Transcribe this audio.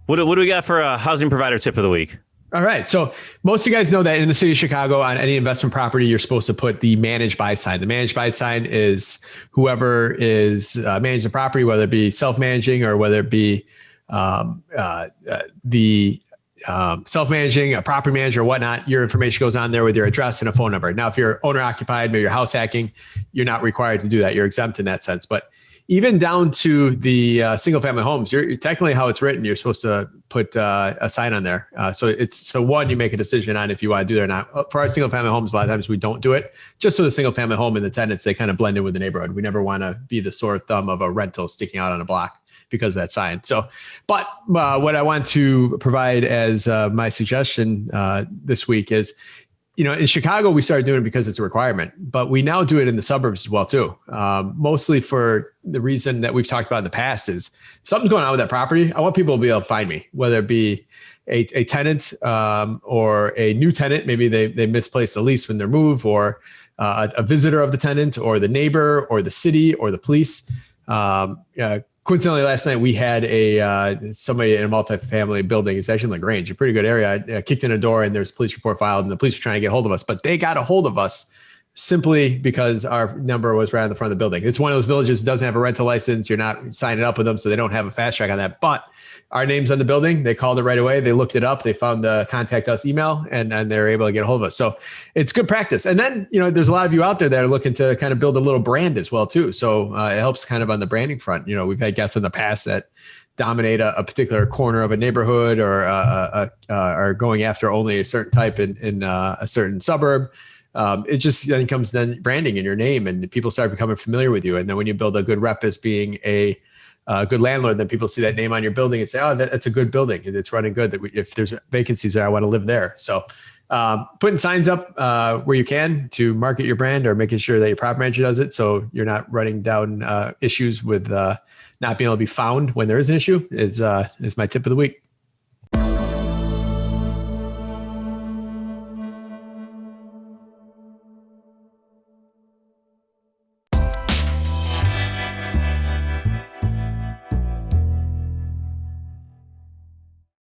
What do we got for a housing provider tip of the week? All right. So most of you guys know that in the city of Chicago, on any investment property, you're supposed to put the managed by sign. The managed by sign is whoever is managing the property, whether it be self-managing or whether it be the self-managing, a property manager or whatnot. Your information goes on there with your address and a phone number. Now, if you're owner occupied, maybe you're house hacking, you're not required to do that. You're exempt in that sense. But even down to the single family homes, you're technically how it's written, you're supposed to put a sign on there. So one, you make a decision on if you want to do it or not. For our single family homes, a lot of times we don't do it just so the single family home and the tenants, they kind of blend in with the neighborhood. We never want to be the sore thumb of a rental sticking out on a block because of that sign. But what I want to provide as my suggestion this week is, in Chicago, we started doing it because it's a requirement, but we now do it in the suburbs as well, too. Mostly for the reason that we've talked about in the past is if something's going on with that property, I want people to be able to find me, whether it be a tenant or a new tenant. Maybe they misplaced the lease when they move, or a visitor of the tenant or the neighbor or the city or the police. Coincidentally, last night we had somebody in a multifamily building. It's actually in LaGrange, a pretty good area. I kicked in a door and there's a police report filed, and the police were trying to get a hold of us, but they got a hold of us simply because our number was right on the front of the building. It's one of those villages that doesn't have a rental license. You're not signing up with them, so they don't have a fast track on that. But our name's on the building. They called it right away. They looked it up. They found the contact us email, and they're able to get a hold of us. So it's good practice. And then, there's a lot of you out there that are looking to kind of build a little brand as well, too. So it helps kind of on the branding front. We've had guests in the past that dominate a particular corner of a neighborhood or are going after only a certain type in a certain suburb. It just then comes branding in your name, and people start becoming familiar with you. And then when you build a good rep as being a good landlord, then people see that name on your building and say, oh, that's a good building. It's running good. If there's vacancies there, I want to live there. So putting signs up where you can to market your brand, or making sure that your property manager does it so you're not running down issues with not being able to be found when there is an issue is my tip of the week.